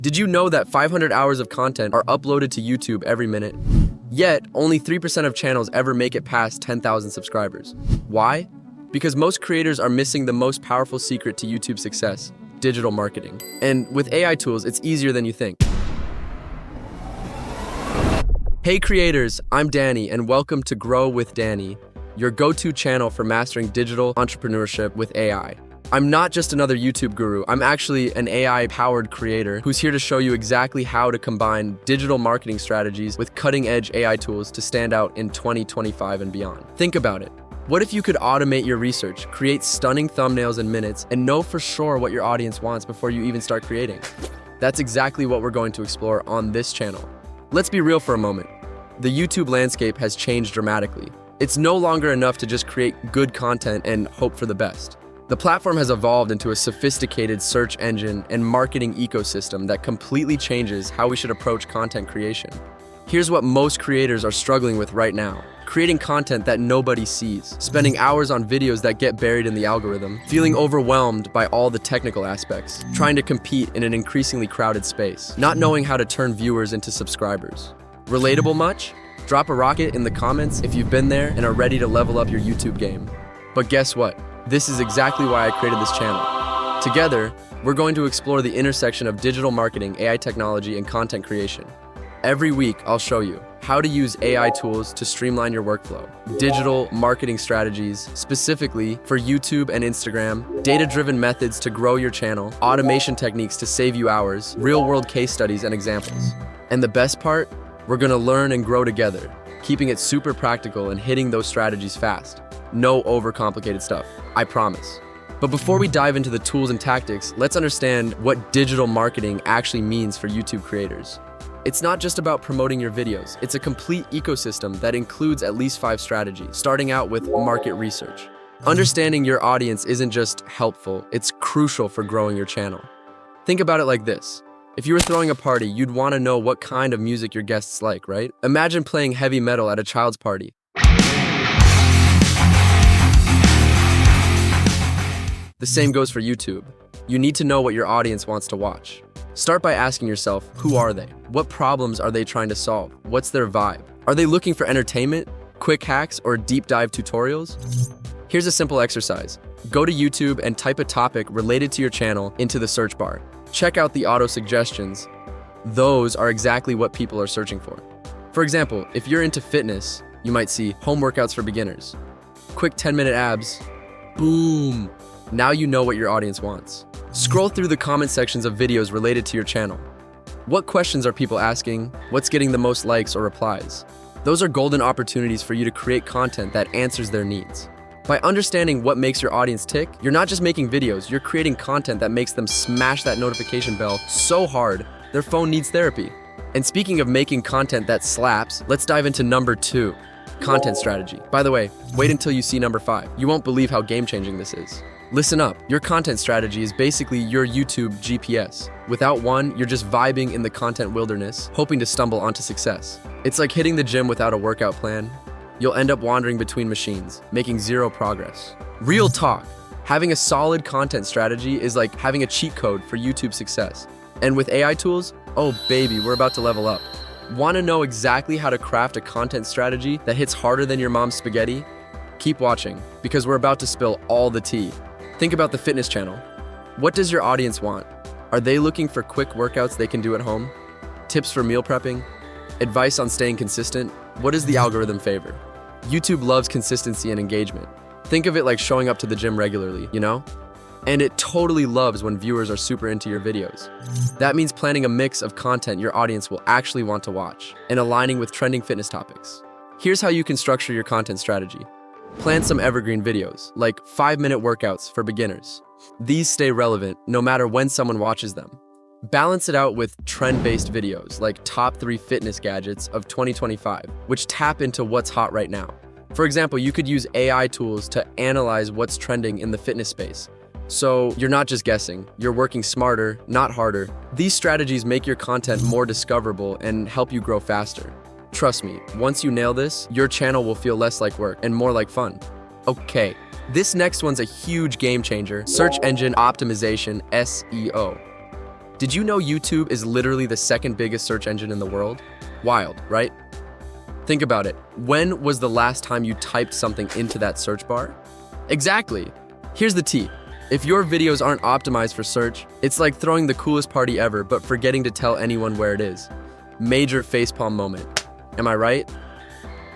Did you know that 500 hours of content are uploaded to YouTube every minute? Yet, only 3% of channels ever make it past 10,000 subscribers. Why? Because most creators are missing the most powerful secret to YouTube success: digital marketing. And with AI tools, it's easier than you think. Hey creators, I'm Danny, and welcome to Grow with Danny, your go-to channel for mastering digital entrepreneurship with AI. I'm not just another YouTube guru, I'm actually an AI-powered creator who's here to show you exactly how to combine digital marketing strategies with cutting-edge AI tools to stand out in 2025 and beyond. Think about it. What if you could automate your research, create stunning thumbnails in minutes, and know for sure what your audience wants before you even start creating? That's exactly what we're going to explore on this channel. Let's be real for a moment. The YouTube landscape has changed dramatically. It's no longer enough to just create good content and hope for the best. The platform has evolved into a sophisticated search engine and marketing ecosystem that completely changes how we should approach content creation. Here's what most creators are struggling with right now: creating content that nobody sees, spending hours on videos that get buried in the algorithm, feeling overwhelmed by all the technical aspects, trying to compete in an increasingly crowded space, not knowing how to turn viewers into subscribers. Relatable much? Drop a rocket in the comments if you've been there and are ready to level up your YouTube game. But guess what? This is exactly why I created this channel. Together, we're going to explore the intersection of digital marketing, AI technology, and content creation. Every week, I'll show you how to use AI tools to streamline your workflow, digital marketing strategies specifically for YouTube and Instagram, data-driven methods to grow your channel, automation techniques to save you hours, real-world case studies and examples. And the best part? We're gonna learn and grow together, keeping it super practical and hitting those strategies fast. No overcomplicated stuff, I promise. But before we dive into the tools and tactics, let's understand what digital marketing actually means for YouTube creators. It's not just about promoting your videos, it's a complete ecosystem that includes at least 5 strategies, starting out with market research. Understanding your audience isn't just helpful, it's crucial for growing your channel. Think about it like this. If you were throwing a party, you'd want to know what kind of music your guests like, right? Imagine playing heavy metal at a child's party. The same goes for YouTube. You need to know what your audience wants to watch. Start by asking yourself, who are they? What problems are they trying to solve? What's their vibe? Are they looking for entertainment, quick hacks, or deep dive tutorials? Here's a simple exercise. Go to YouTube and type a topic related to your channel into the search bar. Check out the auto suggestions. Those are exactly what people are searching for. For example, if you're into fitness, you might see home workouts for beginners, quick 10-minute abs. Boom! Now you know what your audience wants. Scroll through the comment sections of videos related to your channel. What questions are people asking? What's getting the most likes or replies? Those are golden opportunities for you to create content that answers their needs. By understanding what makes your audience tick, you're not just making videos, you're creating content that makes them smash that notification bell so hard their phone needs therapy. And speaking of making content that slaps, let's dive into number 2, content strategy. By the way, wait until you see number 5. You won't believe how game-changing this is. Listen up, your content strategy is basically your YouTube GPS. Without one, you're just vibing in the content wilderness, hoping to stumble onto success. It's like hitting the gym without a workout plan. You'll end up wandering between machines, making zero progress. Real talk, having a solid content strategy is like having a cheat code for YouTube success. And with AI tools, oh baby, we're about to level up. Want to know exactly how to craft a content strategy that hits harder than your mom's spaghetti? Keep watching, because we're about to spill all the tea. Think about the fitness channel. What does your audience want? Are they looking for quick workouts they can do at home? Tips for meal prepping? Advice on staying consistent? What does the algorithm favor? YouTube loves consistency and engagement. Think of it like showing up to the gym regularly, you know? And it totally loves when viewers are super into your videos. That means planning a mix of content your audience will actually want to watch and aligning with trending fitness topics. Here's how you can structure your content strategy. Plan some evergreen videos, like 5-minute workouts for beginners. These stay relevant no matter when someone watches them. Balance it out with trend-based videos, like top 3 fitness gadgets of 2025, which tap into what's hot right now. For example, you could use AI tools to analyze what's trending in the fitness space. So you're not just guessing, you're working smarter, not harder. These strategies make your content more discoverable and help you grow faster. Trust me, once you nail this, your channel will feel less like work and more like fun. Okay, this next one's a huge game changer: search engine optimization, SEO. Did you know YouTube is literally the second biggest search engine in the world? Wild, right? Think about it. When was the last time you typed something into that search bar? Exactly. Here's the tea. If your videos aren't optimized for search, it's like throwing the coolest party ever but forgetting to tell anyone where it is. Major facepalm moment. Am I right?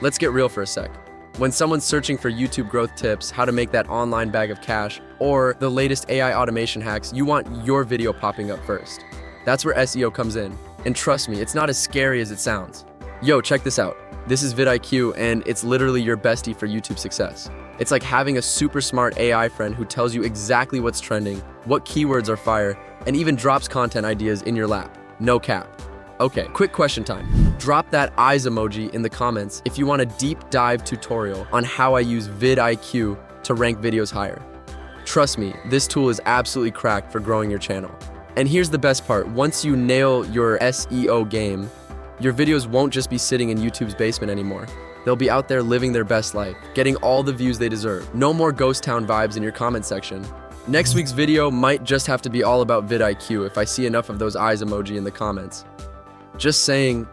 Let's get real for a sec. When someone's searching for YouTube growth tips, how to make that online bag of cash, or the latest AI automation hacks, you want your video popping up first. That's where SEO comes in. And trust me, it's not as scary as it sounds. Yo, check this out. This is vidIQ, and it's literally your bestie for YouTube success. It's like having a super smart AI friend who tells you exactly what's trending, what keywords are fire, and even drops content ideas in your lap. No cap. Okay, quick question time. Drop that eyes emoji in the comments if you want a deep dive tutorial on how I use vidIQ to rank videos higher. Trust me, this tool is absolutely cracked for growing your channel. And here's the best part. Once you nail your SEO game, your videos won't just be sitting in YouTube's basement anymore. They'll be out there living their best life, getting all the views they deserve. No more ghost town vibes in your comment section. Next week's video might just have to be all about vidIQ if I see enough of those eyes emoji in the comments. Just saying.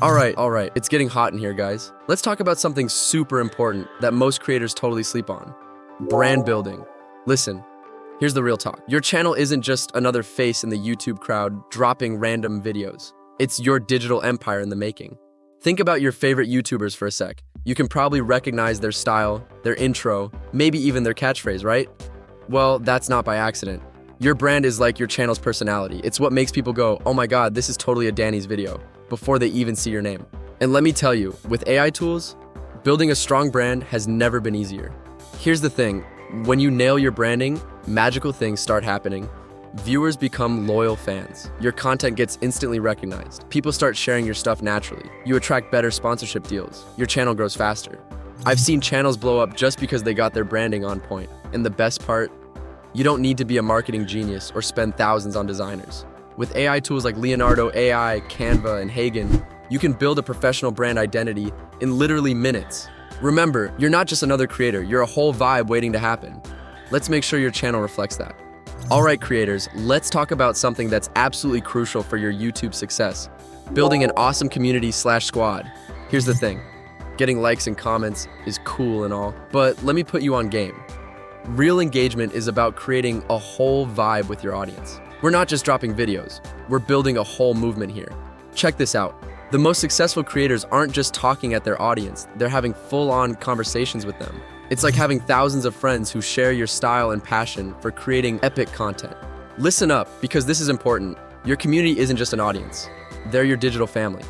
All right, it's getting hot in here, guys. Let's talk about something super important that most creators totally sleep on. Brand building. Listen, here's the real talk. Your channel isn't just another face in the YouTube crowd dropping random videos. It's your digital empire in the making. Think about your favorite YouTubers for a sec. You can probably recognize their style, their intro, maybe even their catchphrase, right? Well, that's not by accident. Your brand is like your channel's personality. It's what makes people go, oh my God, this is totally a Danny's video, before they even see your name. And let me tell you, with AI tools, building a strong brand has never been easier. Here's the thing, when you nail your branding, magical things start happening. Viewers become loyal fans. Your content gets instantly recognized. People start sharing your stuff naturally. You attract better sponsorship deals. Your channel grows faster. I've seen channels blow up just because they got their branding on point. And the best part, you don't need to be a marketing genius or spend thousands on designers. With AI tools like Leonardo AI, Canva, and Hagen, you can build a professional brand identity in literally minutes. Remember, you're not just another creator, you're a whole vibe waiting to happen. Let's make sure your channel reflects that. All right, creators, let's talk about something that's absolutely crucial for your YouTube success. Building an awesome community/squad. Here's the thing, getting likes and comments is cool and all, but let me put you on game. Real engagement is about creating a whole vibe with your audience. We're not just dropping videos, we're building a whole movement here. Check this out. The most successful creators aren't just talking at their audience, they're having full-on conversations with them. It's like having thousands of friends who share your style and passion for creating epic content. Listen up, because this is important. Your community isn't just an audience, they're your digital family.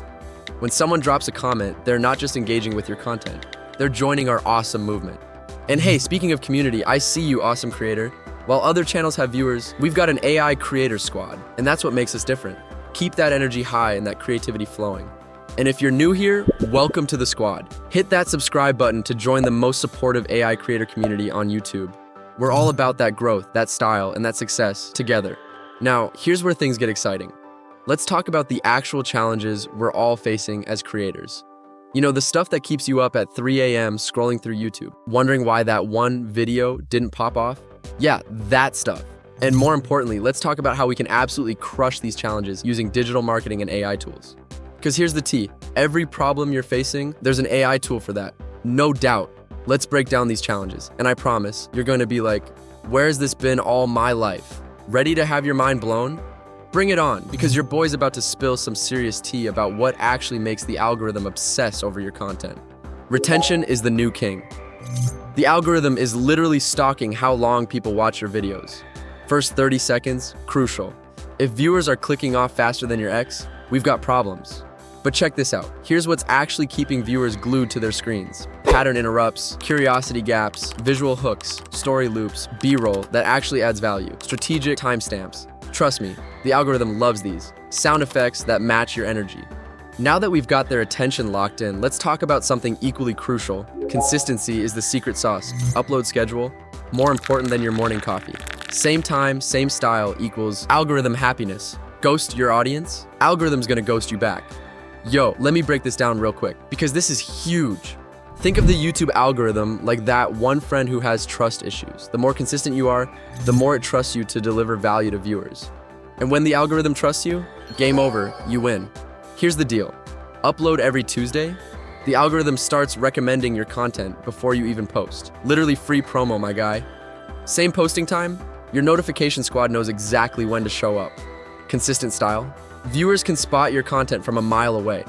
When someone drops a comment, they're not just engaging with your content, they're joining our awesome movement. And hey, speaking of community, I see you, awesome creator. While other channels have viewers, we've got an AI creator squad, and that's what makes us different. Keep that energy high and that creativity flowing. And if you're new here, welcome to the squad. Hit that subscribe button to join the most supportive AI creator community on YouTube. We're all about that growth, that style, and that success together. Now, here's where things get exciting. Let's talk about the actual challenges we're all facing as creators. You know, the stuff that keeps you up at 3 a.m. scrolling through YouTube, wondering why that one video didn't pop off? Yeah, that stuff. And more importantly, let's talk about how we can absolutely crush these challenges using digital marketing and AI tools. Because here's the tea, every problem you're facing, there's an AI tool for that. No doubt. Let's break down these challenges. And I promise, you're going to be like, where's this been all my life? Ready to have your mind blown? Bring it on, because your boy's about to spill some serious tea about what actually makes the algorithm obsess over your content. Retention is the new king. The algorithm is literally stalking how long people watch your videos. First 30 seconds, crucial. If viewers are clicking off faster than your ex, we've got problems. But check this out. Here's what's actually keeping viewers glued to their screens. Pattern interrupts, curiosity gaps, visual hooks, story loops, B-roll that actually adds value, strategic timestamps. Trust me, the algorithm loves these. Sound effects that match your energy. Now that we've got their attention locked in, let's talk about something equally crucial. Consistency is the secret sauce. Upload schedule, more important than your morning coffee. Same time, same style equals algorithm happiness. Ghost your audience, algorithm's gonna ghost you back. Yo, let me break this down real quick, because this is huge. Think of the YouTube algorithm like that one friend who has trust issues. The more consistent you are, the more it trusts you to deliver value to viewers. And when the algorithm trusts you, game over, you win. Here's the deal. Upload every Tuesday. The algorithm starts recommending your content before you even post. Literally free promo, my guy. Same posting time, your notification squad knows exactly when to show up. Consistent style. Viewers can spot your content from a mile away.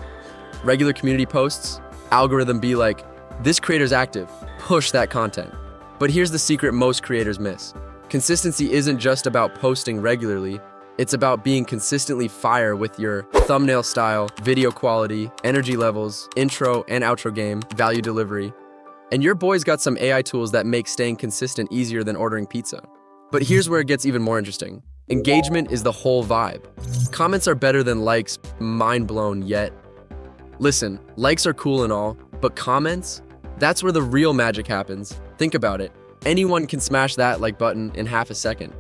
Regular community posts, algorithm be like, this creator's active, push that content. But here's the secret most creators miss. Consistency isn't just about posting regularly, it's about being consistently fire with your thumbnail style, video quality, energy levels, intro and outro game, value delivery. And your boy's got some AI tools that make staying consistent easier than ordering pizza. But here's where it gets even more interesting. Engagement is the whole vibe. Comments are better than likes, mind blown yet. Listen, likes are cool and all, but comments? That's where the real magic happens. Think about it. Anyone can smash that like button in half a second.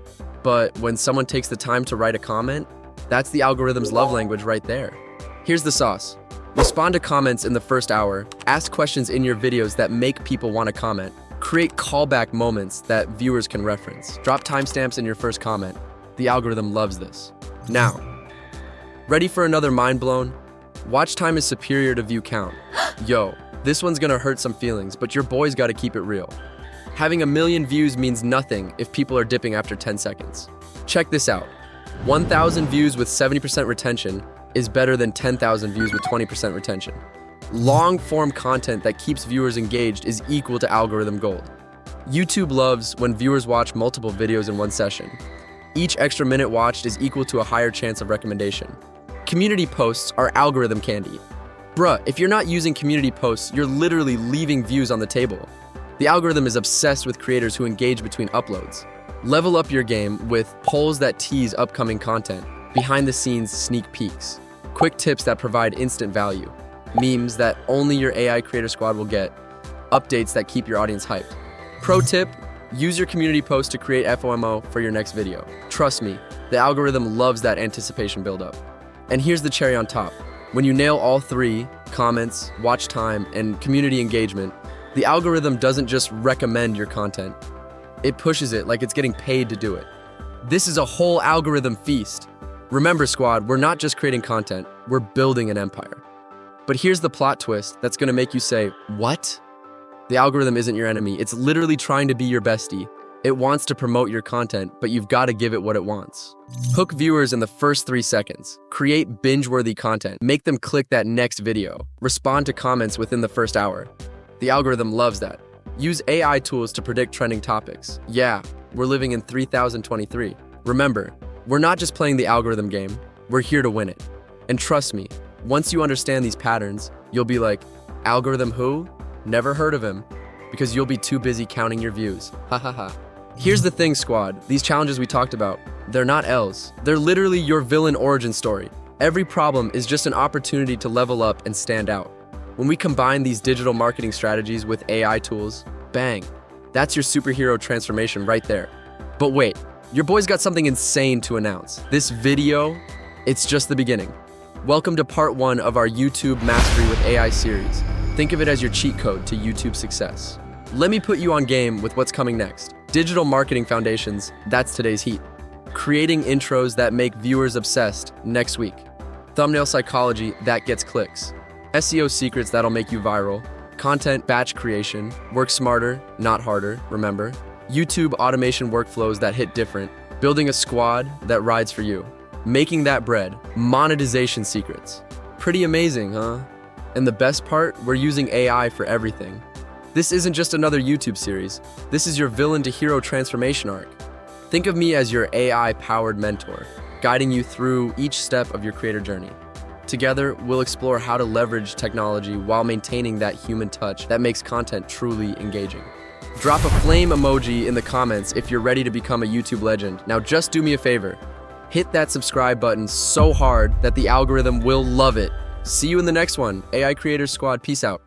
But when someone takes the time to write a comment, that's the algorithm's love language right there. Here's the sauce. Respond to comments in the first hour, ask questions in your videos that make people want to comment, create callback moments that viewers can reference, drop timestamps in your first comment. The algorithm loves this. Now, ready for another mind blown? Watch time is superior to view count. Yo, this one's gonna hurt some feelings, but your boy's gotta keep it real. Having 1 million views means nothing if people are dipping after 10 seconds. Check this out. 1,000 views with 70% retention is better than 10,000 views with 20% retention. Long-form content that keeps viewers engaged is equal to algorithm gold. YouTube loves when viewers watch multiple videos in one session. Each extra minute watched is equal to a higher chance of recommendation. Community posts are algorithm candy. Bruh, if you're not using community posts, you're literally leaving views on the table. The algorithm is obsessed with creators who engage between uploads. Level up your game with polls that tease upcoming content, behind-the-scenes sneak peeks, quick tips that provide instant value, memes that only your AI creator squad will get, updates that keep your audience hyped. Pro tip, use your community post to create FOMO for your next video. Trust me, the algorithm loves that anticipation buildup. And here's the cherry on top. When you nail all three, comments, watch time, and community engagement, the algorithm doesn't just recommend your content. It pushes it like it's getting paid to do it. This is a whole algorithm feast. Remember, squad, we're not just creating content, we're building an empire. But here's the plot twist that's gonna make you say, what? The algorithm isn't your enemy. It's literally trying to be your bestie. It wants to promote your content, but you've got to give it what it wants. Hook viewers in the first 3 seconds. Create binge-worthy content. Make them click that next video. Respond to comments within the first hour. The algorithm loves that. Use AI tools to predict trending topics. Yeah, we're living in 3023. Remember, we're not just playing the algorithm game, we're here to win it. And trust me, once you understand these patterns, you'll be like, algorithm who? Never heard of him. Because you'll be too busy counting your views. Ha ha ha. Here's the thing, squad. These challenges we talked about, they're not L's. They're literally your villain origin story. Every problem is just an opportunity to level up and stand out. When we combine these digital marketing strategies with AI tools, bang, that's your superhero transformation right there. But wait, your boy's got something insane to announce. This video, it's just the beginning. Welcome to part 1 of our YouTube Mastery with AI series. Think of it as your cheat code to YouTube success. Let me put you on game with what's coming next. Digital marketing foundations, that's today's heat. Creating intros that make viewers obsessed, next week. Thumbnail psychology, that gets clicks. SEO secrets that'll make you viral. Content batch creation, work smarter, not harder, remember. YouTube automation workflows that hit different. Building a squad that rides for you. Making that bread, monetization secrets. Pretty amazing, huh? And the best part, we're using AI for everything. This isn't just another YouTube series. This is your villain to hero transformation arc. Think of me as your AI-powered mentor, guiding you through each step of your creator journey. Together, we'll explore how to leverage technology while maintaining that human touch that makes content truly engaging. Drop a flame emoji in the comments if you're ready to become a YouTube legend. Now just do me a favor. Hit that subscribe button so hard that the algorithm will love it. See you in the next one. AI Creators Squad, peace out.